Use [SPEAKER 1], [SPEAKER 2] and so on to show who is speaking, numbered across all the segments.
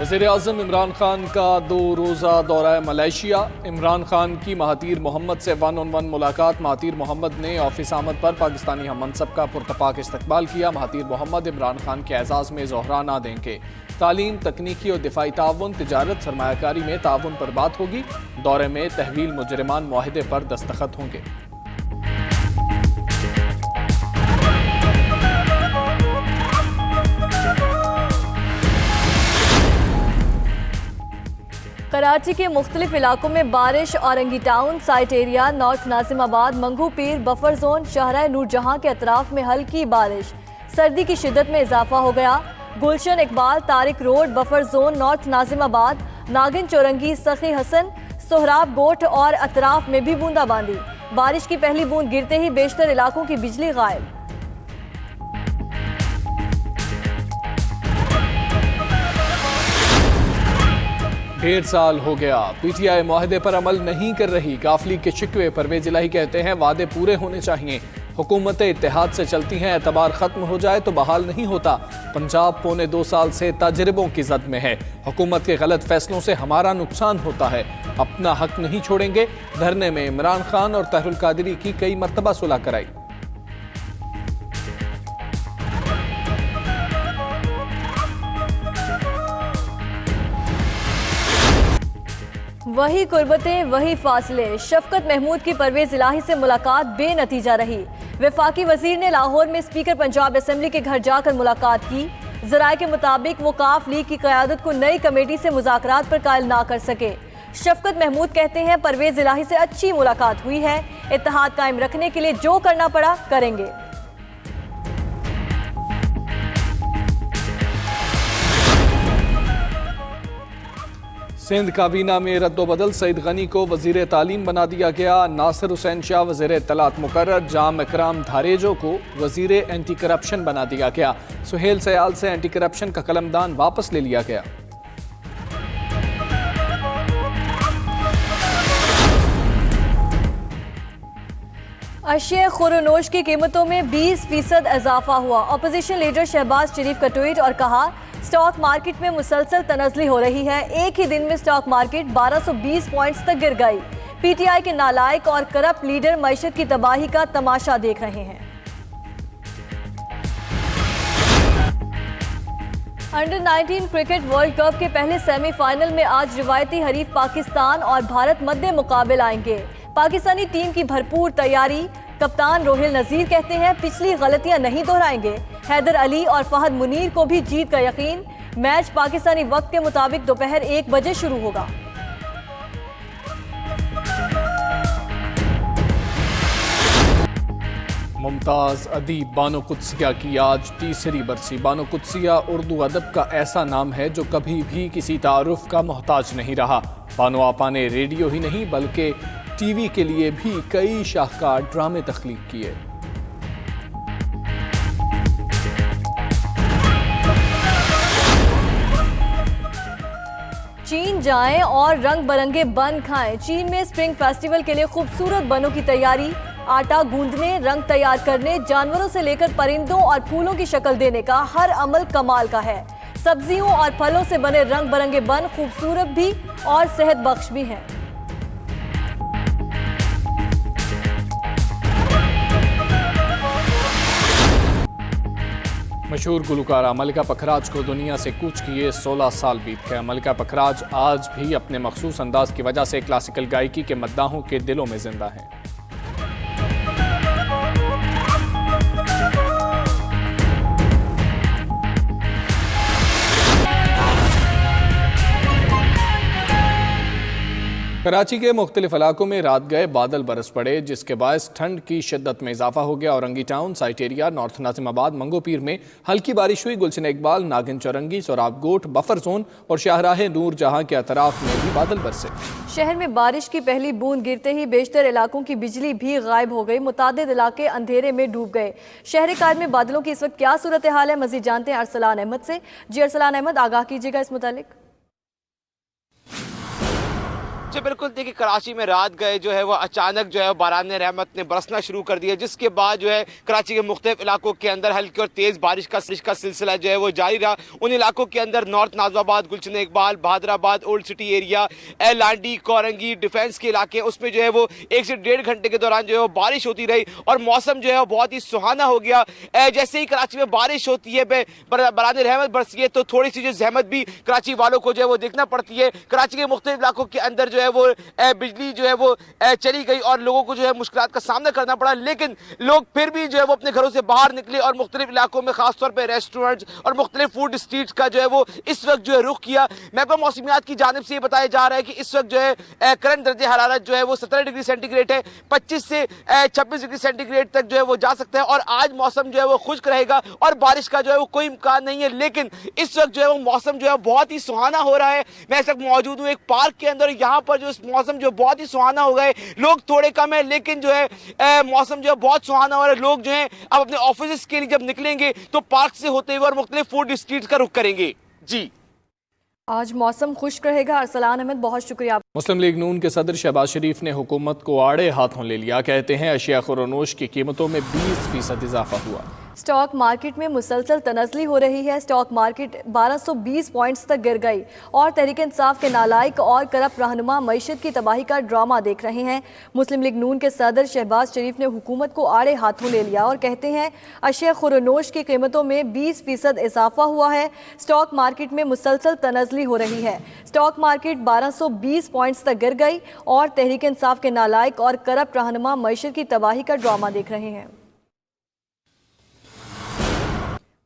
[SPEAKER 1] वज़ीर-ए-आज़म इमरान खान का 2 रोज़ा दौरा मलेशिया। इमरान खान की महातीर मोहम्मद से 1-on-1 मुलाकात। महातीर मोहम्मद ने ऑफिस आमद पर पाकिस्तानी हम मनसब का पुरतपाक इस्तकबाल किया। महातीर मोहम्मद इमरान खान के एजाज़ में ज़ोहरा ना देंगे। तालीम, तकनीकी और दिफाई ताउन, तिजारत, सरमायाकारी में ताउन पर बात होगी। दौरे में तहवील मुजरिमान मुआहदे पर दस्तखत होंगे।
[SPEAKER 2] कराची के मुख्तलिफ इलाकों में बारिश। Orangi town, site area, north Nazimabad, Mangu पीर, बफर जोन, शाहराह नूरजहां के अतराफ में हल्की बारिश। सर्दी की शिद्दत में इजाफा हो गया। Gulshan Iqbal, Tariq road, buffer zone, north Nazimabad, Nagin Chowrangi, सखी हसन, सोहराब गोट और अतराफ में भी बूंदाबांदी। बारिश की पहली बूंद गिरते ही बेशतर इलाकों की बिजली गायब।
[SPEAKER 1] 1.5 साल हो गया, पीटीआई मुआहदे पर अमल नहीं कर रही। काफली के शिकवे परवेज इलाही कहते हैं वादे पूरे होने चाहिए। हुकूमतें इत्तेहाद से चलती हैं, एतबार खत्म हो जाए तो बहाल नहीं होता। पंजाब पौने 2 साल से तजर्बों की जद में है। हुकूमत के गलत फैसलों से हमारा नुकसान होता है, अपना हक नहीं छोड़ेंगे। धरने में इमरान खान और तहरुल कादरी की कई मरतबा सुलह कराई।
[SPEAKER 2] वही कुर्बतें, वही फासले। शफकत महमूद की परवेज इलाही से मुलाकात बेनतीजा रही। वफाकी वजीर ने लाहौर में स्पीकर पंजाब असेंबली के घर जाकर मुलाकात की। जराये के मुताबिक वो काफ लीग की क़यादत को नई कमेटी से मुज़ाकरात पर कायल ना कर सके। शफकत महमूद कहते हैं परवेज इलाही से अच्छी मुलाकात हुई है, इत्तेहाद कायम रखने के लिए जो करना पड़ा करेंगे।
[SPEAKER 1] सिंध काबीना में रद्दोबदल। सईद गनी को वजीर तालीम बना दिया गया। नासिर हुसैन शाह वजीर इत्तलात मुकर्रर। जाम इकराम धारेजो को वजीर एंटी करप्शन बना दिया गया। सुहेल सयाल से एंटी करप्शन का कलमदान वापस ले लिया गया।
[SPEAKER 2] अशिया खुरनोश की कीमतों में 20% इजाफा हुआ। अपोजिशन लीडर शहबाज शरीफ का ट्वीट और कहा स्टॉक मार्केट में मुसलसल तनज़ली हो रही है। एक ही दिन में स्टॉक मार्केट 1220 पॉइंट्स तक गिर गई। पीटीआई के नालायक और करप्ट लीडर मईशत की तबाही का तमाशा देख रहे हैं। अंडर 19 क्रिकेट वर्ल्ड कप के पहले सेमीफाइनल में आज रिवायती हरीफ पाकिस्तान और भारत मद्दे मुकाबले आएंगे। पाकिस्तानी टीम की भरपूर तैयारी। कप्तान रोहिल नजीर कहते हैं पिछली गलतियां नहीं दोहराएंगे। हैदर अली और फहद मुनीर को भी जीत का यकीन। मैच पाकिस्तानी वक्त के मुताबिक दोपहर 1 बजे शुरू होगा।
[SPEAKER 1] मुमताज़ अदीब बानो कुद्सिया की आज 3री बरसी। बानो कुद्सिया उर्दू अदब का ऐसा नाम है जो कभी भी किसी तारुफ का मोहताज नहीं रहा। बानो आपा ने रेडियो ही नहीं बल्कि टीवी के लिए भी कई शाहकार ड्रामे तख्लीक किए।
[SPEAKER 2] चीन जाएं और रंग बरंगे बन खाएं। चीन में स्प्रिंग फेस्टिवल के लिए खूबसूरत बनों की तैयारी। आटा गूंदने, रंग तैयार करने, जानवरों से लेकर परिंदों और फूलों की शक्ल देने का हर अमल कमाल का है। सब्जियों और फलों से बने रंग बरंगे बन खूबसूरत भी और सेहत बख्श भी हैं।
[SPEAKER 1] मशहूर गुलकारा मलिका पखराज को दुनिया से कूच किए 16 साल बीत गए। मलिका पखराज आज भी अपने मखसूस अंदाज की वजह से क्लासिकल गायकी के मद्दाहों के दिलों में जिंदा हैं। कराची के मुख्तलिफ इलाकों में रात गए बादल बरस पड़े, जिसके बायस ठंड की शिद्दत में इजाफा हो गया। Orangi town, site area, north Nazimabad, Mangho Pir में हल्की बारिश हुई। गुलशन इकबाल, नागिन चौरंगी, सोराब गोट, बफर जोन और शाहराह नूर जहां के अतराफ में भी बादल बरसे।
[SPEAKER 2] शहर में बारिश की पहली बूंद गिरते ही बेशतर इलाकों की बिजली भी गायब हो गई। मुतादिद इलाके अंधेरे में डूब गए। शहर कार में बादलों की इस वक्त क्या सूरत हाल है, मजीद जानते हैं अरसलान अहमद से। जी अरसलान अहमद, आगाह कीजिएगा इस मुतालिक।
[SPEAKER 3] जी बिल्कुल, देखिए कराची में रात गए जो है वो अचानक जो है बारान रहमत ने बरसना शुरू कर दिया, जिसके बाद जो है कराची के मुख्तलिफ इलाकों के अंदर हल्की और तेज़ बारिश का सिलसिला जो है वो जारी रहा। उन इलाकों के अंदर north Nazimabad, Gulshan Iqbal, Bahadurabad, old city area, Landhi, Korangi, defence के इलाके, उसमें जो है वो 1 से 1.5 घंटे के दौरान जो है वो बारिश होती रही और मौसम जो है वो बहुत ही सुहाना हो गया। जैसे ही कराची में बारिश होती है, बारान रहमत बरसती है, तो थोड़ी सी जो जहमत भी कराची वालों को जो है वो देखना पड़ती है। कराची के मुख्तलिफ इलाकों के अंदर जो है वो बिजली जो है वो चली गई और लोगों को जो है मुश्किलात का सामना करना पड़ा, लेकिन लोग फिर भी जो है वो अपने घरों से बाहर निकले और मुख्तलिफ इलाकों में खासतौर पर रेस्टोरेंट्स और मुख्तलिफ फूड स्ट्रीट्स का जो है वो इस वक्त जो है रुख किया। महकमा मौसमियात की जानिब से ये बताया जा रहा है कि इस वक्त जो है करंट दर्जे हरारत जो है वो 17 डिग्री सेंटीग्रेड है, 25 से 26 डिग्री सेंटीग्रेड तक जो है वो जा सकता है और आज मौसम जो है वो खुश्क रहेगा और बारिश का जो है वो कोई इम्कान नहीं है। लेकिन इस वक्त जो है वो मौसम जो है बहुत ही सुहाना हो रहा है। मैं इस वक्त मौजूद हूँ एक पार्क के अंदर, यहाँ पर जो मौसम जो बहुत ही सुहाना हो गए, लोग थोड़े कम है लेकिन जो है मौसम जो है बहुत सुहाना हो रहा है। लोग जो है अब अपने ऑफिस के लिए जब निकलेंगे तो पार्क से होते हुए और मुख्तलिफ फूड स्ट्रीट्स का रुख करेंगे। जी,
[SPEAKER 2] आज मौसम खुश्क रहेगा। अरसलान अहमद, बहुत शुक्रिया।
[SPEAKER 1] मुस्लिम लीग नून के सदर शहबाज शरीफ ने हुकूमत को आड़े हाथों ले लिया। कहते हैं अशिया खुरनोश की कीमतों में 20% इजाफा हुआ।
[SPEAKER 2] स्टॉक मार्केट में मुसलसल तनज़ली हो रही है। स्टॉक मार्केट 1220 पॉइंट्स तक गिर गई और तहरीक इंसाफ के नालायक और करप्ट रहनुमा मईशत की तबाही का ड्रामा देख रहे हैं। मुस्लिम लीग नून के सदर शहबाज शरीफ ने हुकूमत को आड़े हाथों ले लिया और कहते हैं अशिया खुरनोश की कीमतों में 20% इजाफा हुआ है। स्टॉक मार्केट में मुसलसल तनज़ली हो रही है। स्टॉक मार्केट 1220 पॉइंट्स तक गिर गई और तहरीक इंसाफ के नालायक और करप्ट रहनुमा मईशत की तबाही का ड्रामा देख रहे हैं।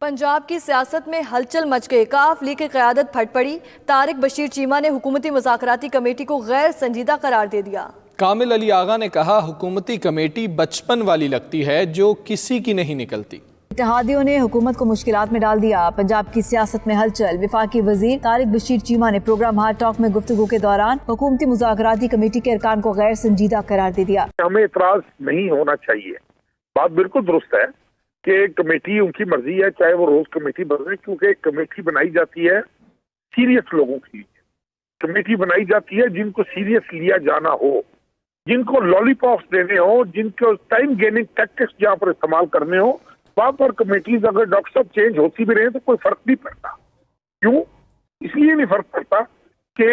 [SPEAKER 2] पंजाब की सियासत में हलचल मच गई। काफ लीग की क़यादत फट पड़ी। तारिक बशीर चीमा ने हुकूमती मुज़ाकराती कमेटी को गैर संजीदा करार दे दिया।
[SPEAKER 1] कामिल अली आगा ने कहा हुकूमती कमेटी बचपन वाली लगती है जो किसी की नहीं निकलती।
[SPEAKER 2] इत्तेहादियों ने हुकूमत को मुश्किलात में डाल दिया। पंजाब की सियासत में हलचल। वफाकी वजीर तारिक बशीर चीमा ने प्रोग्राम हार्ड टॉक में गुफ्तगू के दौरान हुकूमती मुज़ाकराती कमेटी के अरकान को गैर संजीदा करार दे दिया।
[SPEAKER 4] हमें इतराज नहीं होना चाहिए, बात बिल्कुल दुरुस्त है कि कमेटी उनकी मर्जी है, चाहे वो रोज कमेटी बने, क्योंकि कमेटी बनाई जाती है सीरियस लोगों की। कमेटी बनाई जाती है जिनको सीरियस लिया जाना हो, जिनको लॉलीपॉप्स देने हो, जिनको टाइम गेनिंग टैक्टिक्स जहाँ पर इस्तेमाल करने हो, वहां पर कमेटीज अगर डॉक्टर साहब चेंज होती भी रहे तो कोई फर्क नहीं पड़ता। क्यों? इसलिए नहीं फर्क पड़ता कि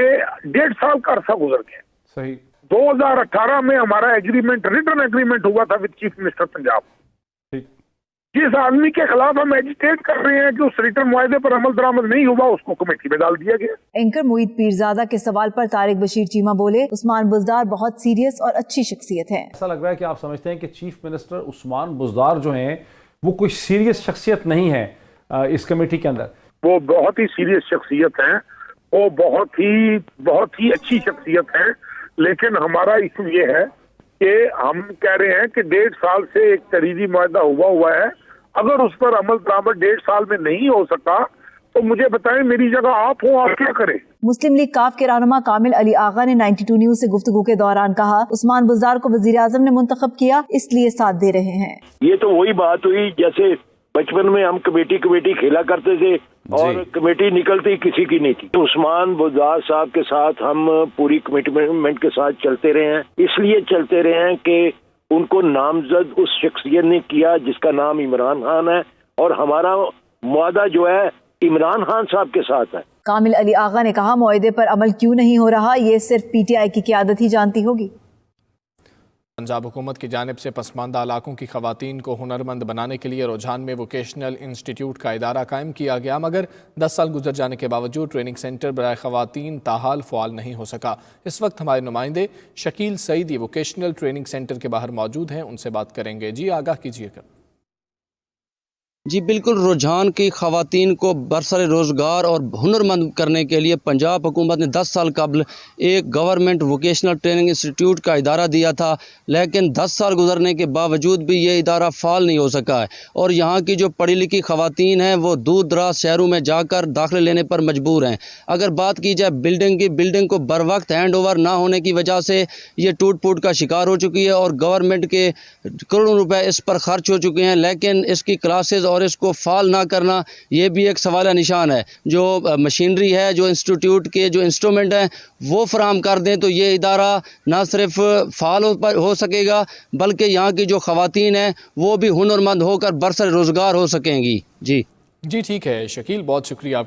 [SPEAKER 4] 1.5 साल का अरसा गुजर गया।
[SPEAKER 1] सही।
[SPEAKER 4] 2018 में हमारा एग्रीमेंट, रिटर्न एग्रीमेंट हुआ था विद चीफ मिनिस्टर पंजाब। जिस आदमी के खिलाफ हम एजिटेट कर रहे हैं कि उस रिटर्न मुआहदे पर अमल दरामद नहीं हुआ, उसको कमेटी में डाल दिया गया।
[SPEAKER 2] एंकर मोईद पीरजादा के सवाल पर तारिक बशीर चीमा बोले उस्मान बुज़दार बहुत सीरियस और अच्छी शख्सियत है।
[SPEAKER 5] ऐसा लग रहा है कि आप समझते हैं कि चीफ मिनिस्टर उस्मान बुज़दार जो हैं वो कोई सीरियस शख्सियत नहीं है इस कमेटी के अंदर।
[SPEAKER 4] वो बहुत ही सीरियस शख्सियत है, वो बहुत ही अच्छी शख्सियत है, लेकिन हमारा इशू ये है कि हम कह रहे हैं कि 1.5 साल से एक तरीदी मुआहदा हुआ है, अगर उस पर अमल दरामद 1.5 साल में नहीं हो सका तो मुझे बताएं, मेरी जगह आप हो, आप क्या करें।
[SPEAKER 2] मुस्लिम लीग काफ के रहनुमा कामिल अली आगा ने 92 न्यूज से गुफ्तगू के दौरान कहा उस्मान बुज़दार को वजीर आज़म ने मुंतखब किया, इसलिए साथ दे रहे हैं।
[SPEAKER 6] ये तो वही बात हुई जैसे बचपन में हम कमेटी खेला करते थे और कमेटी निकलती किसी की नहीं थी। उस्मान बुज़दार साहब के साथ हम पूरी कमिटमेंट के साथ चलते रहे हैं, इसलिए चलते रहे हैं कि उनको नामजद उस शख्सियत ने किया जिसका नाम इमरान खान है और हमारा मुआहदा जो है इमरान खान साहब के साथ है।
[SPEAKER 2] कामिल अली आगा ने कहा मुआहदे पर अमल क्यों नहीं हो रहा, ये सिर्फ पीटीआई की क़यादत ही जानती होगी।
[SPEAKER 1] पंजाब हुकूमत की जानिब से पसमानदा इलाकों की खवातीन को हुनरमंद बनाने के लिए रुझान में वोकेशनल इंस्टीट्यूट का इदारा कायम किया गया, मगर 10 साल गुजर जाने के बावजूद ट्रेनिंग सेंटर बराए खवातीन ताहाल फ़ाल नहीं हो सका। इस वक्त हमारे नुमाइंदे Shakeel Saeedi vocational training centre के बाहर मौजूद हैं, उनसे बात करेंगे। जी आगाह कीजिएगा।
[SPEAKER 7] जी बिल्कुल, रुझान की खवातीन को बरसर रोज़गार और हुनरमंद करने के लिए पंजाब हुकूमत ने 10 साल कबल एक गवर्नमेंट वोकेशनल ट्रेनिंग इंस्टीट्यूट का इदारा दिया था, लेकिन 10 साल गुजरने के बावजूद भी ये इदारा फ़ाल नहीं हो सका है और यहाँ की जो पढ़ी लिखी खवातीन हैं वो दूर दराज शहरों में जाकर दाखिले लेने पर मजबूर हैं। अगर बात की जाए बिल्डिंग की, बिल्डिंग को बर वक्त हैंड ओवर ना होने की वजह से ये टूट फूट का शिकार हो चुकी है और गवर्नमेंट के करोड़ों रुपये इस पर खर्च हो चुके हैं, लेकिन इसकी क्लासेज और और इसको फाल ना करना, ये भी एक सवाल निशान है। जो मशीनरी है, जो इंस्टीट्यूट के जो इंस्ट्रूमेंट हैं वो फराहम कर दें तो ये इदारा ना सिर्फ फाल हो सकेगा बल्कि यहाँ की जो ख़वातीन हैं वो भी हुनरमंद होकर बरसर रोज़गार हो सकेंगी। जी
[SPEAKER 1] ठीक है शकील, बहुत शुक्रिया आपका।